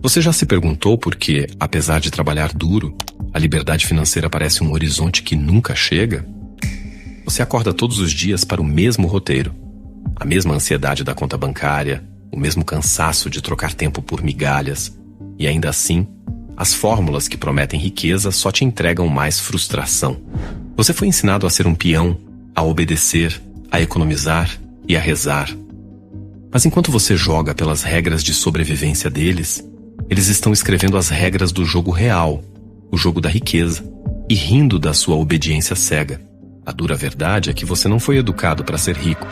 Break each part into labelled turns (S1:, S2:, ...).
S1: Você já se perguntou por que, apesar de trabalhar duro, a liberdade financeira parece um horizonte que nunca chega? Você acorda todos os dias para o mesmo roteiro, a mesma ansiedade da conta bancária, o mesmo cansaço de trocar tempo por migalhas, e ainda assim, as fórmulas que prometem riqueza só te entregam mais frustração. Você foi ensinado a ser um peão, a obedecer, a economizar e a rezar. Mas enquanto você joga pelas regras de sobrevivência deles, eles estão escrevendo as regras do jogo real, o jogo da riqueza, e rindo da sua obediência cega. A dura verdade é que você não foi educado para ser rico.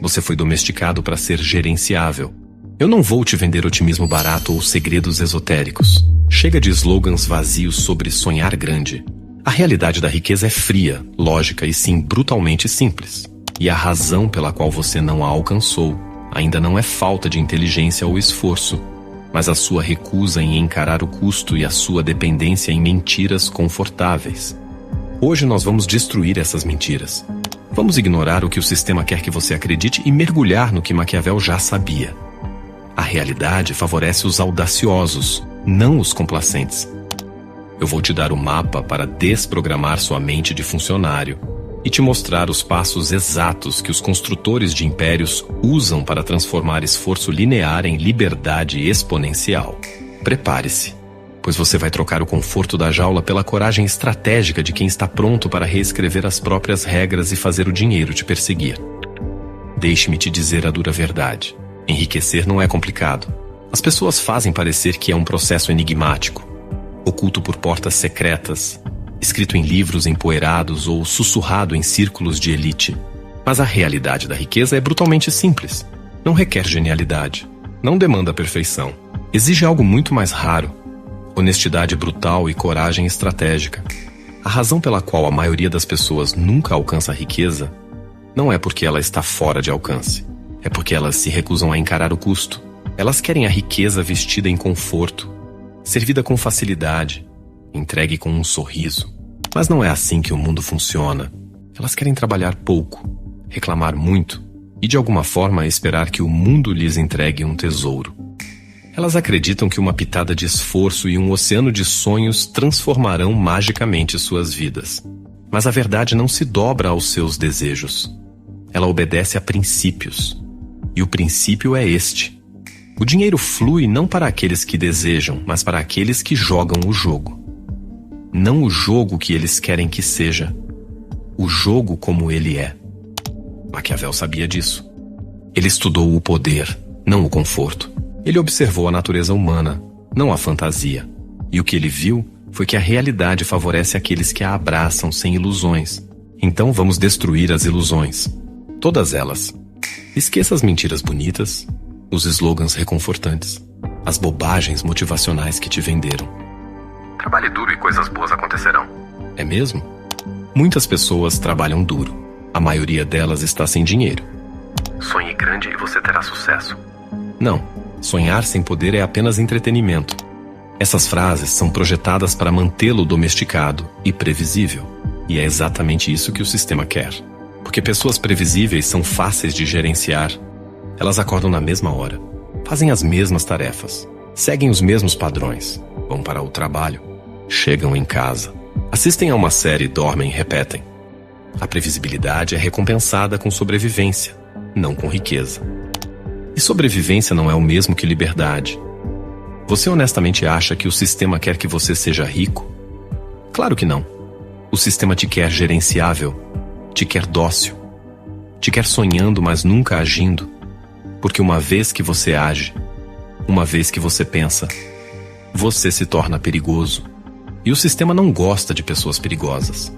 S1: Você foi domesticado para ser gerenciável. Eu não vou te vender otimismo barato ou segredos esotéricos. Chega de slogans vazios sobre sonhar grande. A realidade da riqueza é fria, lógica e sim brutalmente simples. E a razão pela qual você não a alcançou ainda não é falta de inteligência ou esforço, mas a sua recusa em encarar o custo e a sua dependência em mentiras confortáveis. Hoje nós vamos destruir essas mentiras. Vamos ignorar o que o sistema quer que você acredite e mergulhar no que Maquiavel já sabia. A realidade favorece os audaciosos, não os complacentes. Eu vou te dar o mapa para desprogramar sua mente de funcionário e te mostrar os passos exatos que os construtores de impérios usam para transformar esforço linear em liberdade exponencial. Prepare-se, pois você vai trocar o conforto da jaula pela coragem estratégica de quem está pronto para reescrever as próprias regras e fazer o dinheiro te perseguir. Deixe-me te dizer a dura verdade. Enriquecer não é complicado. As pessoas fazem parecer que é um processo enigmático, oculto por portas secretas, escrito em livros empoeirados ou sussurrado em círculos de elite. Mas a realidade da riqueza é brutalmente simples. Não requer genialidade. Não demanda perfeição. Exige algo muito mais raro: honestidade brutal e coragem estratégica. A razão pela qual a maioria das pessoas nunca alcança a riqueza não é porque ela está fora de alcance. É porque elas se recusam a encarar o custo. Elas querem a riqueza vestida em conforto, servida com facilidade, entregue com um sorriso. Mas não é assim que o mundo funciona. Elas querem trabalhar pouco, reclamar muito e, de alguma forma, esperar que o mundo lhes entregue um tesouro. Elas acreditam que uma pitada de esforço e um oceano de sonhos transformarão magicamente suas vidas. Mas a verdade não se dobra aos seus desejos. Ela obedece a princípios. E o princípio é este: o dinheiro flui não para aqueles que desejam, mas para aqueles que jogam o jogo. Não o jogo que eles querem que seja, o jogo como ele é. Maquiavel sabia disso. Ele estudou o poder, não o conforto. Ele observou a natureza humana, não a fantasia. E o que ele viu foi que a realidade favorece aqueles que a abraçam sem ilusões. Então vamos destruir as ilusões. Todas elas. Esqueça as mentiras bonitas, os slogans reconfortantes, as bobagens motivacionais que te venderam. Trabalhe duro e coisas boas acontecerão. É mesmo? Muitas pessoas trabalham duro. A maioria delas está sem dinheiro. Sonhe grande e você terá sucesso. Não, sonhar sem poder é apenas entretenimento. Essas frases são projetadas para mantê-lo domesticado e previsível. E é exatamente isso que o sistema quer. Porque pessoas previsíveis são fáceis de gerenciar. Elas acordam na mesma hora, fazem as mesmas tarefas, seguem os mesmos padrões, vão para o trabalho, chegam em casa, assistem a uma série, dormem e repetem. A previsibilidade é recompensada com sobrevivência, não com riqueza. E sobrevivência não é o mesmo que liberdade. Você honestamente acha que o sistema quer que você seja rico? Claro que não. O sistema te quer gerenciável, te quer dócil, te quer sonhando, mas nunca agindo. Porque uma vez que você age, uma vez que você pensa, você se torna perigoso. E o sistema não gosta de pessoas perigosas.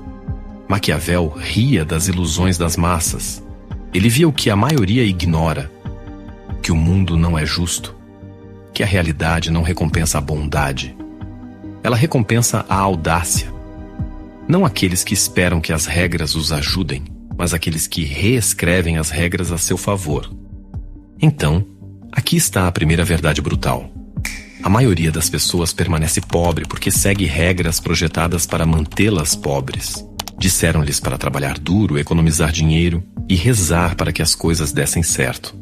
S1: Maquiavel ria das ilusões das massas. Ele via o que a maioria ignora: que o mundo não é justo, que a realidade não recompensa a bondade. Ela recompensa a audácia. Não aqueles que esperam que as regras os ajudem, mas aqueles que reescrevem as regras a seu favor. Então, aqui está a primeira verdade brutal. A maioria das pessoas permanece pobre porque segue regras projetadas para mantê-las pobres. Disseram-lhes para trabalhar duro, economizar dinheiro e rezar para que as coisas dessem certo.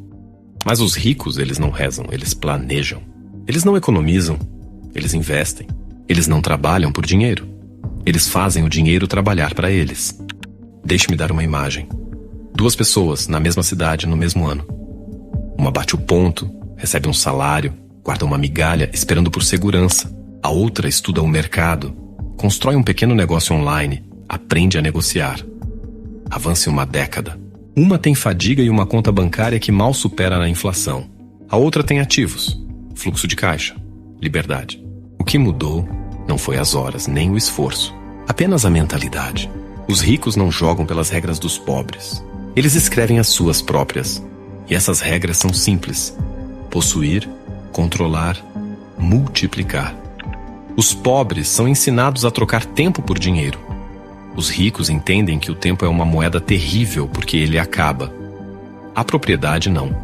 S1: Mas os ricos, eles não rezam, eles planejam. Eles não economizam, eles investem. Eles não trabalham por dinheiro. Eles fazem o dinheiro trabalhar para eles. Deixe-me dar uma imagem. 2 pessoas na mesma cidade no mesmo ano. Uma bate o ponto, recebe um salário, guarda uma migalha esperando por segurança. A outra estuda o mercado, constrói um pequeno negócio online, aprende a negociar. Avance uma década. Uma tem fadiga e uma conta bancária que mal supera a inflação. A outra tem ativos, fluxo de caixa, liberdade. O que mudou não foi as horas, nem o esforço. Apenas a mentalidade. Os ricos não jogam pelas regras dos pobres. Eles escrevem as suas próprias. E essas regras são simples: possuir, controlar, multiplicar. Os pobres são ensinados a trocar tempo por dinheiro. Os ricos entendem que o tempo é uma moeda terrível porque ele acaba. A propriedade não.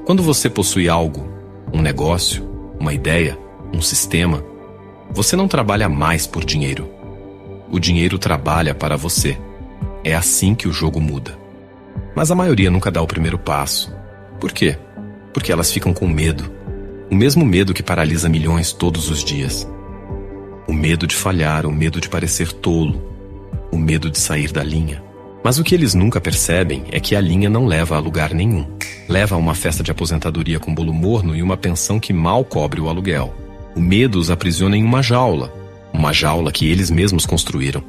S1: Quando você possui algo, um negócio, uma ideia, um sistema, você não trabalha mais por dinheiro. O dinheiro trabalha para você. É assim que o jogo muda. Mas a maioria nunca dá o primeiro passo. Por quê? Porque elas ficam com medo. O mesmo medo que paralisa milhões todos os dias. O medo de falhar, o medo de parecer tolo, o medo de sair da linha. Mas o que eles nunca percebem é que a linha não leva a lugar nenhum. Leva a uma festa de aposentadoria com bolo morno e uma pensão que mal cobre o aluguel. O medo os aprisiona em uma jaula que eles mesmos construíram.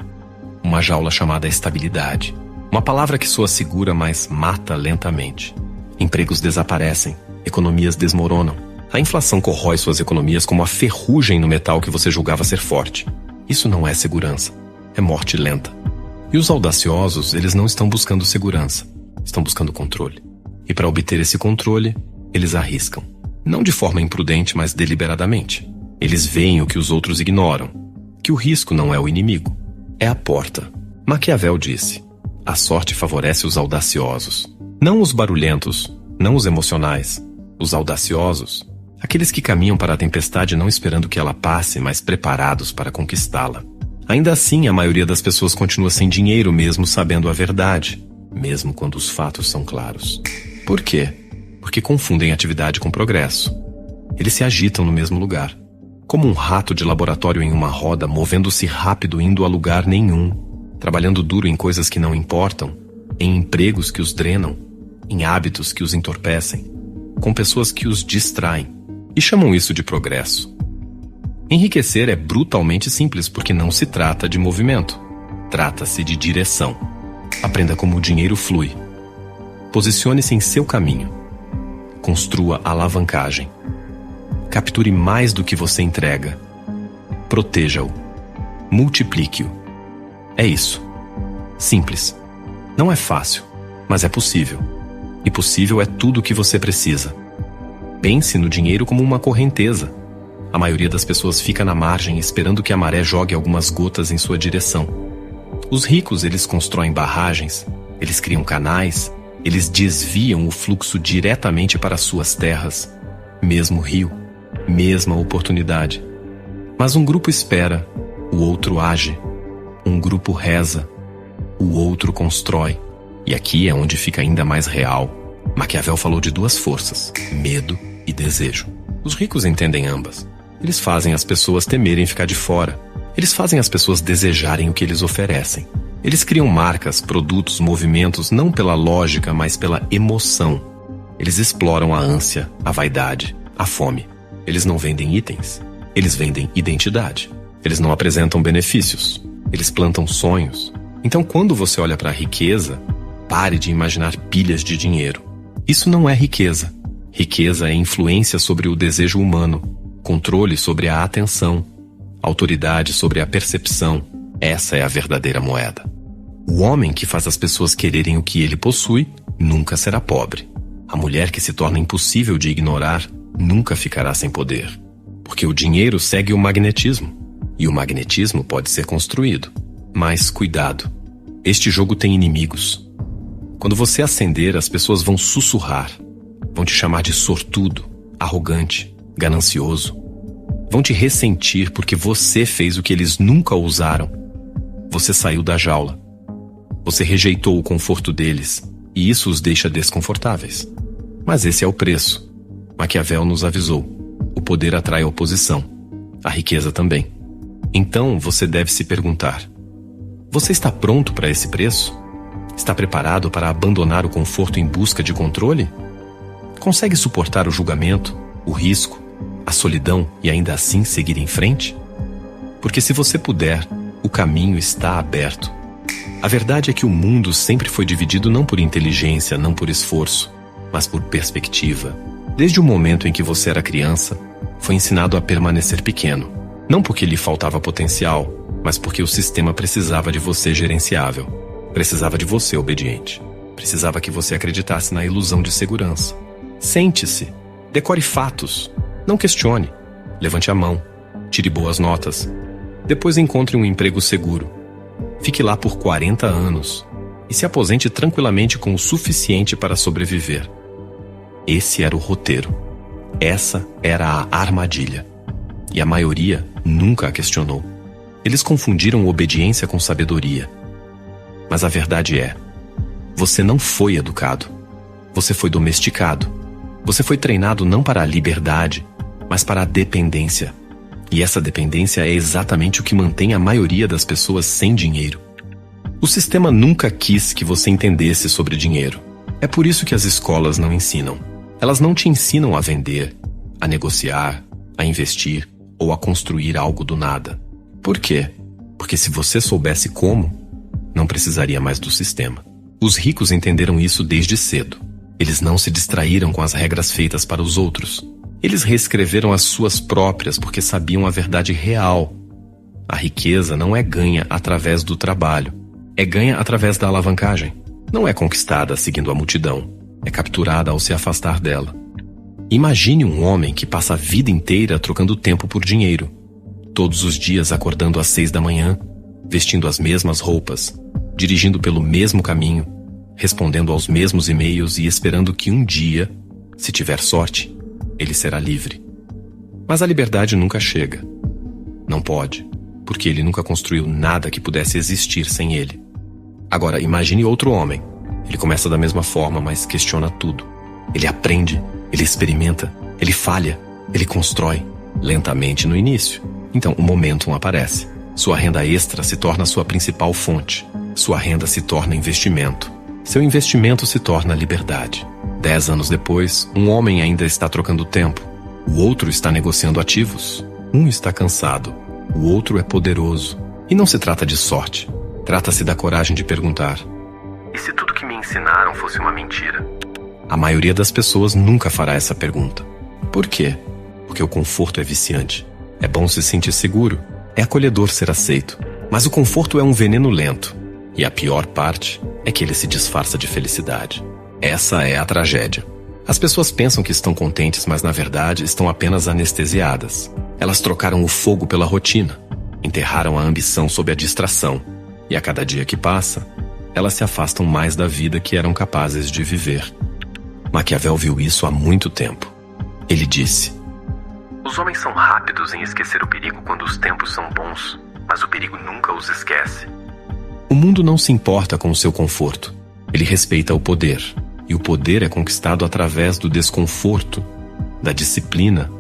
S1: Uma jaula chamada estabilidade. Uma palavra que soa segura, mas mata lentamente. Empregos desaparecem, economias desmoronam. A inflação corrói suas economias como a ferrugem no metal que você julgava ser forte. Isso não é segurança, é morte lenta. E os audaciosos, eles não estão buscando segurança, estão buscando controle. E para obter esse controle, eles arriscam. Não de forma imprudente, mas deliberadamente. Eles veem o que os outros ignoram, que o risco não é o inimigo, é a porta. Maquiavel disse: a sorte favorece os audaciosos. Não os barulhentos, não os emocionais. Os audaciosos, aqueles que caminham para a tempestade não esperando que ela passe, mas preparados para conquistá-la. Ainda assim, a maioria das pessoas continua sem dinheiro mesmo sabendo a verdade, mesmo quando os fatos são claros. Por quê? Porque confundem atividade com progresso. Eles se agitam no mesmo lugar, como um rato de laboratório em uma roda, movendo-se rápido indo a lugar nenhum, trabalhando duro em coisas que não importam, em empregos que os drenam, em hábitos que os entorpecem, com pessoas que os distraem, e chamam isso de progresso. Enriquecer é brutalmente simples porque não se trata de movimento. Trata-se de direção. Aprenda como o dinheiro flui. Posicione-se em seu caminho. Construa alavancagem. Capture mais do que você entrega. Proteja-o. Multiplique-o. É isso. Simples. Não é fácil, mas é possível. E possível é tudo o que você precisa. Pense no dinheiro como uma correnteza. A maioria das pessoas fica na margem esperando que a maré jogue algumas gotas em sua direção. Os ricos, eles constroem barragens, eles criam canais, eles desviam o fluxo diretamente para suas terras. Mesmo rio, mesma oportunidade. Mas um grupo espera, o outro age. Um grupo reza, o outro constrói. E aqui é onde fica ainda mais real. Maquiavel falou de 2 forças, medo e desejo. Os ricos entendem ambas. Eles fazem as pessoas temerem ficar de fora. Eles fazem as pessoas desejarem o que eles oferecem. Eles criam marcas, produtos, movimentos, não pela lógica, mas pela emoção. Eles exploram a ânsia, a vaidade, a fome. Eles não vendem itens. Eles vendem identidade. Eles não apresentam benefícios. Eles plantam sonhos. Então, quando você olha para a riqueza, pare de imaginar pilhas de dinheiro. Isso não é riqueza. Riqueza é influência sobre o desejo humano, controle sobre a atenção, autoridade sobre a percepção. Essa é a verdadeira moeda. O homem que faz as pessoas quererem o que ele possui nunca será pobre. A mulher que se torna impossível de ignorar nunca ficará sem poder. Porque o dinheiro segue o magnetismo. E o magnetismo pode ser construído. Mas cuidado, este jogo tem inimigos. Quando você acender, as pessoas vão sussurrar. Vão te chamar de sortudo, arrogante, ganancioso. Vão te ressentir porque você fez o que eles nunca ousaram. Você saiu da jaula. Você rejeitou o conforto deles, e isso os deixa desconfortáveis. Mas esse é o preço. Maquiavel nos avisou. O poder atrai a oposição. A riqueza também. Então, você deve se perguntar: você está pronto para esse preço? Está preparado para abandonar o conforto em busca de controle? Consegue suportar o julgamento, o risco, a solidão e ainda assim seguir em frente? Porque se você puder, o caminho está aberto. A verdade é que o mundo sempre foi dividido não por inteligência, não por esforço, mas por perspectiva. Desde o momento em que você era criança, foi ensinado a permanecer pequeno. Não porque lhe faltava potencial, mas porque o sistema precisava de você gerenciável. Precisava de você obediente. Precisava que você acreditasse na ilusão de segurança. Sente-se. Decore fatos. Não questione. Levante a mão. Tire boas notas. Depois encontre um emprego seguro. Fique lá por 40 anos e se aposente tranquilamente com o suficiente para sobreviver. Esse era o roteiro. Essa era a armadilha. E a maioria nunca a questionou. Eles confundiram obediência com sabedoria. Mas a verdade é: você não foi educado. Você foi domesticado. Você foi treinado não para a liberdade, mas para a dependência. E essa dependência é exatamente o que mantém a maioria das pessoas sem dinheiro. O sistema nunca quis que você entendesse sobre dinheiro. É por isso que as escolas não ensinam. Elas não te ensinam a vender, a negociar, a investir ou a construir algo do nada. Por quê? Porque se você soubesse como, não precisaria mais do sistema. Os ricos entenderam isso desde cedo. Eles não se distraíram com as regras feitas para os outros. Eles reescreveram as suas próprias porque sabiam a verdade real. A riqueza não é ganha através do trabalho. É ganha através da alavancagem. Não é conquistada seguindo a multidão. É capturada ao se afastar dela. Imagine um homem que passa a vida inteira trocando tempo por dinheiro. Todos os dias acordando às 6 da manhã, vestindo as mesmas roupas, dirigindo pelo mesmo caminho, respondendo aos mesmos e-mails e esperando que um dia, se tiver sorte, ele será livre. Mas a liberdade nunca chega. Não pode, porque ele nunca construiu nada que pudesse existir sem ele. Agora, imagine outro homem. Ele começa da mesma forma, mas questiona tudo. Ele aprende, ele experimenta, ele falha, ele constrói, lentamente no início. Então, o momentum aparece. Sua renda extra se torna sua principal fonte. Sua renda se torna investimento. Seu investimento se torna liberdade. 10 anos depois, um homem ainda está trocando tempo. O outro está negociando ativos. Um está cansado. O outro é poderoso. E não se trata de sorte. Trata-se da coragem de perguntar: e se tudo que me ensinaram fosse uma mentira? A maioria das pessoas nunca fará essa pergunta. Por quê? Porque o conforto é viciante. É bom se sentir seguro. É acolhedor ser aceito. Mas o conforto é um veneno lento. E a pior parte é que ele se disfarça de felicidade. Essa é a tragédia. As pessoas pensam que estão contentes, mas na verdade estão apenas anestesiadas. Elas trocaram o fogo pela rotina, enterraram a ambição sob a distração, e a cada dia que passa, elas se afastam mais da vida que eram capazes de viver. Maquiavel viu isso há muito tempo. Ele disse: os homens são rápidos em esquecer o perigo quando os tempos são bons, mas o perigo nunca os esquece. O mundo não se importa com o seu conforto. Ele respeita o poder. E o poder é conquistado através do desconforto, da disciplina,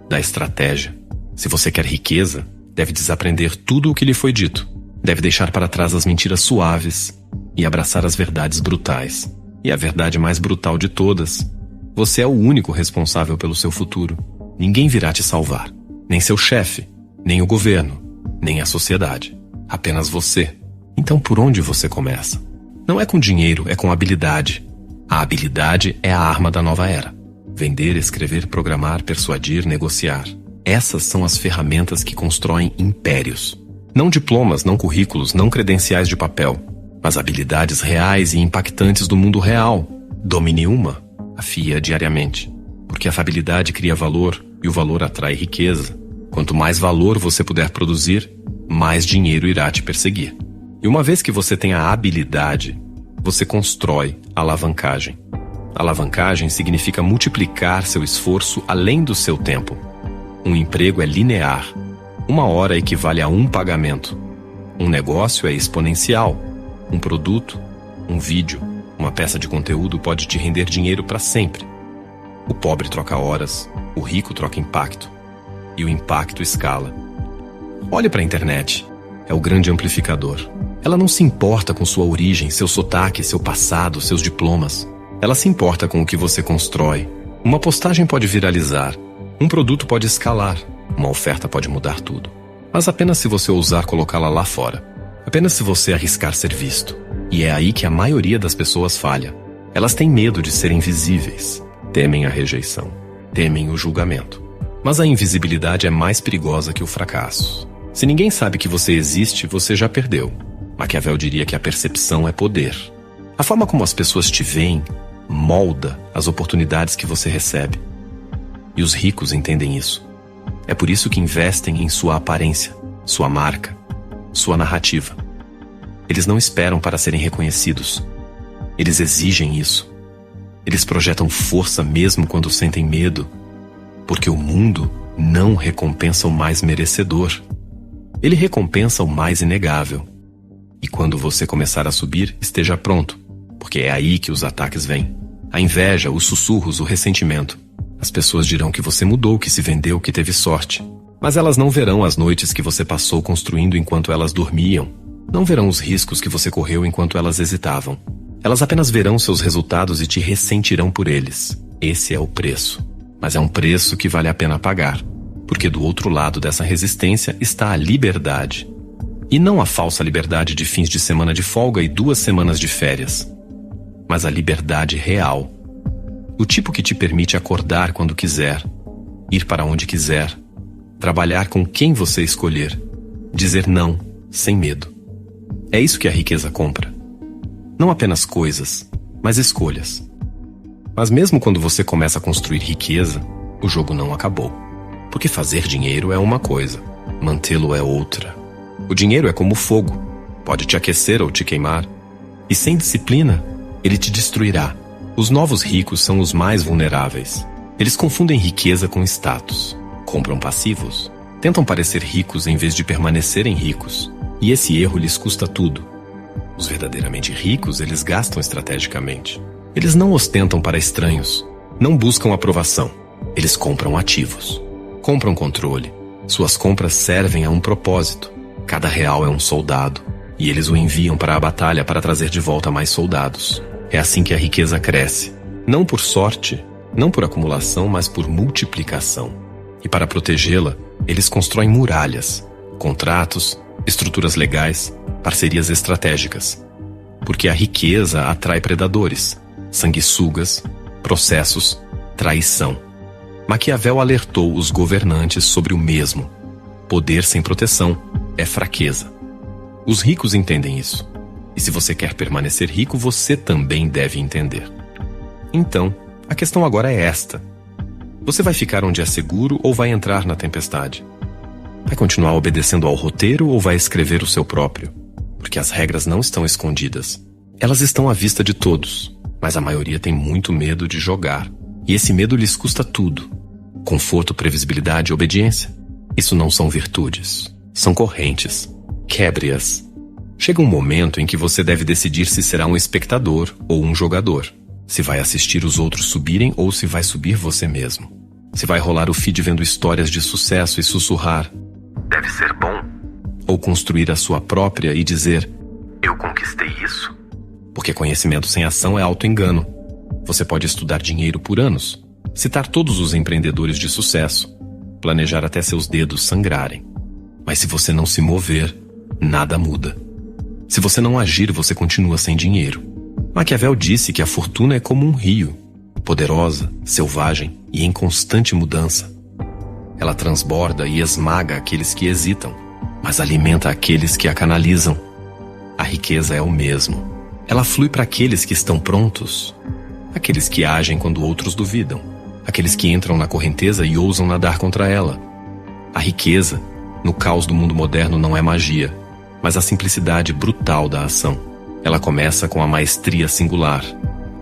S1: da estratégia. Se você quer riqueza, deve desaprender tudo o que lhe foi dito. Deve deixar para trás as mentiras suaves e abraçar as verdades brutais. E a verdade mais brutal de todas: você é o único responsável pelo seu futuro. Ninguém virá te salvar. Nem seu chefe, nem o governo, nem a sociedade. Apenas você. Então por onde você começa? Não é com dinheiro, é com habilidade. A habilidade é a arma da nova era. Vender, escrever, programar, persuadir, negociar. Essas são as ferramentas que constroem impérios. Não diplomas, não currículos, não credenciais de papel, mas habilidades reais e impactantes do mundo real. Domine uma, afie-a diariamente. Porque essa habilidade cria valor e o valor atrai riqueza. Quanto mais valor você puder produzir, mais dinheiro irá te perseguir. E uma vez que você tem a habilidade, você constrói alavancagem. Alavancagem significa multiplicar seu esforço além do seu tempo. Um emprego é linear. 1 hora equivale a 1 pagamento. Um negócio é exponencial. Um produto, um vídeo, uma peça de conteúdo pode te render dinheiro para sempre. O pobre troca horas, o rico troca impacto. E o impacto escala. Olhe para a internet. É o grande amplificador. Ela não se importa com sua origem, seu sotaque, seu passado, seus diplomas. Ela se importa com o que você constrói. Uma postagem pode viralizar. Um produto pode escalar. Uma oferta pode mudar tudo. Mas apenas se você ousar colocá-la lá fora. Apenas se você arriscar ser visto. E é aí que a maioria das pessoas falha. Elas têm medo de serem visíveis. Temem a rejeição. Temem o julgamento. Mas a invisibilidade é mais perigosa que o fracasso. Se ninguém sabe que você existe, você já perdeu. Maquiavel diria que a percepção é poder. A forma como as pessoas te veem molda as oportunidades que você recebe. E os ricos entendem isso. É por isso que investem em sua aparência, sua marca, sua narrativa. Eles não esperam para serem reconhecidos. Eles exigem isso. Eles projetam força mesmo quando sentem medo, porque o mundo não recompensa o mais merecedor. Ele recompensa o mais inegável. E quando você começar a subir, esteja pronto, porque é aí que os ataques vêm. A inveja, os sussurros, o ressentimento. As pessoas dirão que você mudou, que se vendeu, que teve sorte. Mas elas não verão as noites que você passou construindo enquanto elas dormiam. Não verão os riscos que você correu enquanto elas hesitavam. Elas apenas verão seus resultados e te ressentirão por eles. Esse é o preço. Mas é um preço que vale a pena pagar. Porque do outro lado dessa resistência está a liberdade. E não a falsa liberdade de fins de semana de folga e 2 semanas de férias. Mas a liberdade real. O tipo que te permite acordar quando quiser, ir para onde quiser, trabalhar com quem você escolher, dizer não, sem medo. É isso que a riqueza compra. Não apenas coisas, mas escolhas. Mas mesmo quando você começa a construir riqueza, o jogo não acabou. Porque fazer dinheiro é uma coisa, mantê-lo é outra. O dinheiro é como fogo, pode te aquecer ou te queimar. E sem disciplina, ele te destruirá. Os novos ricos são os mais vulneráveis. Eles confundem riqueza com status. Compram passivos. Tentam parecer ricos em vez de permanecerem ricos. E esse erro lhes custa tudo. Os verdadeiramente ricos, eles gastam estrategicamente. Eles não ostentam para estranhos. Não buscam aprovação. Eles compram ativos. Compram controle. Suas compras servem a um propósito. Cada real é um soldado. E eles o enviam para a batalha para trazer de volta mais soldados. É assim que a riqueza cresce. Não por sorte, não por acumulação, mas por multiplicação. E para protegê-la, eles constroem muralhas, contratos, estruturas legais, parcerias estratégicas. Porque a riqueza atrai predadores, sanguessugas, processos, traição. Maquiavel alertou os governantes sobre o mesmo. Poder sem proteção é fraqueza. Os ricos entendem isso. E se você quer permanecer rico, você também deve entender. Então, a questão agora é esta. Você vai ficar onde é seguro ou vai entrar na tempestade? Vai continuar obedecendo ao roteiro ou vai escrever o seu próprio? Porque as regras não estão escondidas. Elas estão à vista de todos, mas a maioria tem muito medo de jogar. E esse medo lhes custa tudo. Conforto, previsibilidade e obediência. Isso não são virtudes. São correntes. Quebre-as. Chega um momento em que você deve decidir se será um espectador ou um jogador. Se vai assistir os outros subirem ou se vai subir você mesmo. Se vai rolar o feed vendo histórias de sucesso e sussurrar "deve ser bom", ou construir a sua própria e dizer "eu conquistei isso". Porque conhecimento sem ação é auto-engano. Você pode estudar dinheiro por anos, citar todos os empreendedores de sucesso, planejar até seus dedos sangrarem. Mas se você não se mover, nada muda. Se você não agir, você continua sem dinheiro. Maquiavel disse que a fortuna é como um rio, poderosa, selvagem e em constante mudança. Ela transborda e esmaga aqueles que hesitam, mas alimenta aqueles que a canalizam. A riqueza é o mesmo. Ela flui para aqueles que estão prontos, aqueles que agem quando outros duvidam, aqueles que entram na correnteza e ousam nadar contra ela. A riqueza, no caos do mundo moderno, não é magia, mas a simplicidade brutal da ação. Ela começa com a maestria singular.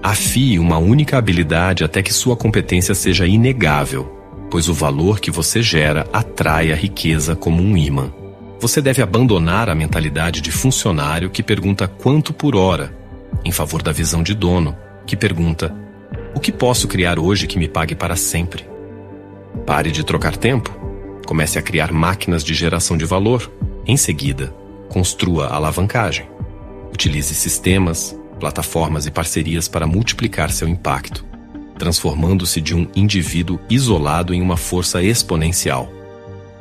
S1: Afie uma única habilidade até que sua competência seja inegável, pois o valor que você gera atrai a riqueza como um ímã. Você deve abandonar a mentalidade de funcionário que pergunta quanto por hora, em favor da visão de dono, que pergunta O que posso criar hoje que me pague para sempre? Pare de trocar tempo. Comece a criar máquinas de geração de valor. Em seguida, construa alavancagem. Utilize sistemas, plataformas e parcerias para multiplicar seu impacto, transformando-se de um indivíduo isolado em uma força exponencial.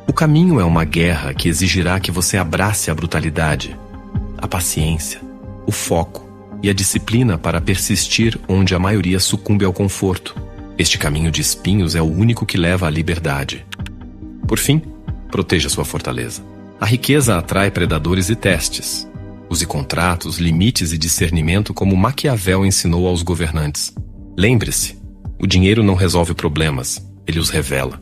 S1: O caminho é uma guerra que exigirá que você abrace a brutalidade, a paciência, o foco e a disciplina para persistir onde a maioria sucumbe ao conforto. Este caminho de espinhos é o único que leva à liberdade. Por fim, proteja sua fortaleza. A riqueza atrai predadores e testes. Use contratos, limites e discernimento como Maquiavel ensinou aos governantes. Lembre-se, o dinheiro não resolve problemas, ele os revela.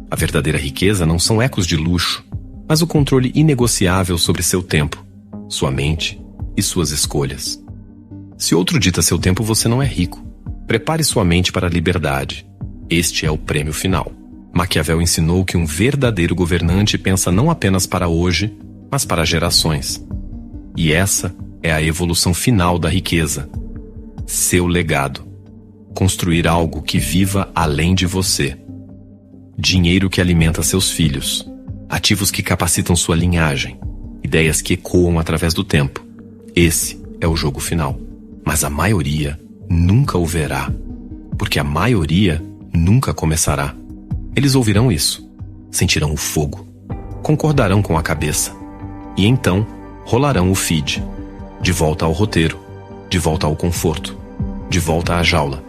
S1: A verdadeira riqueza não são ecos de luxo, mas o controle inegociável sobre seu tempo, sua mente e suas escolhas. Se outro dita seu tempo, você não é rico. Prepare sua mente para a liberdade. Este é o prêmio final. Maquiavel ensinou que um verdadeiro governante pensa não apenas para hoje, mas para gerações. E essa é a evolução final da riqueza. Seu legado. Construir algo que viva além de você. Dinheiro que alimenta seus filhos. Ativos que capacitam sua linhagem. Ideias que ecoam através do tempo. Esse é o jogo final. Mas a maioria nunca o verá. Porque a maioria nunca começará. Eles ouvirão isso. Sentirão o fogo. Concordarão com a cabeça. E então rolarão o feed. De volta ao roteiro. De volta ao conforto. De volta à jaula.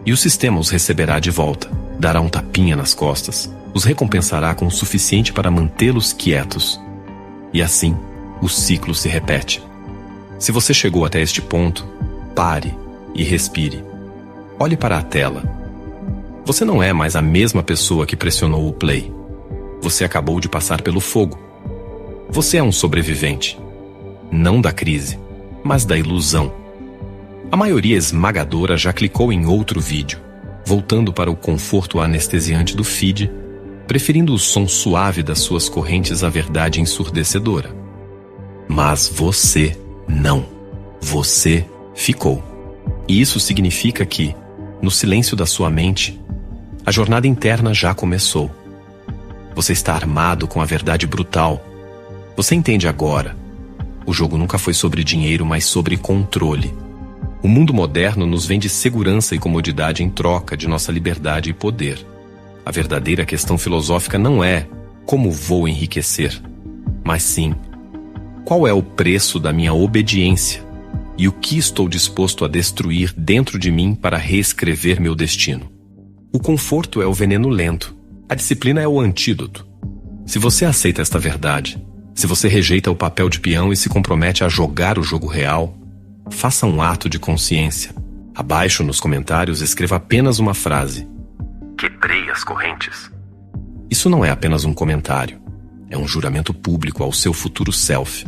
S1: E o sistema os receberá de volta. Dará um tapinha nas costas. Os recompensará com o suficiente para mantê-los quietos. E assim, o ciclo se repete. Se você chegou até este ponto, pare e respire. Olhe para a tela. Você não é mais a mesma pessoa que pressionou o play. Você acabou de passar pelo fogo. Você é um sobrevivente. Não da crise, mas da ilusão. A maioria esmagadora já clicou em outro vídeo, voltando para o conforto anestesiante do feed, preferindo o som suave das suas correntes à verdade ensurdecedora. Mas você não. Você ficou. E isso significa que, no silêncio da sua mente, a jornada interna já começou. Você está armado com a verdade brutal. Você entende agora. O jogo nunca foi sobre dinheiro, mas sobre controle. O mundo moderno nos vende segurança e comodidade em troca de nossa liberdade e poder. A verdadeira questão filosófica não é como vou enriquecer, mas sim qual é o preço da minha obediência e o que estou disposto a destruir dentro de mim para reescrever meu destino. O conforto é o veneno lento, a disciplina é o antídoto. Se você aceita esta verdade, se você rejeita o papel de peão e se compromete a jogar o jogo real, faça um ato de consciência. Abaixo nos comentários escreva apenas uma frase: quebrei as correntes. Isso não é apenas um comentário. É um juramento público ao seu futuro self.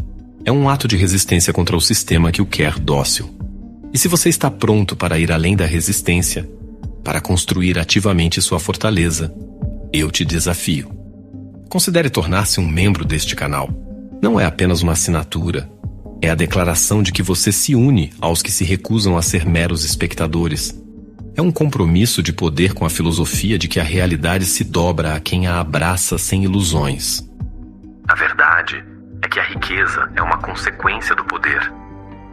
S1: É um ato de resistência contra o sistema que o quer dócil. E se você está pronto para ir além da resistência, para construir ativamente sua fortaleza, eu te desafio. Considere tornar-se um membro deste canal. Não é apenas uma assinatura. É a declaração de que você se une aos que se recusam a ser meros espectadores. É um compromisso de poder com a filosofia de que a realidade se dobra a quem a abraça sem ilusões. A verdade é que a riqueza é uma consequência do poder.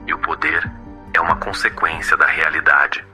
S1: E o poder é uma consequência da realidade.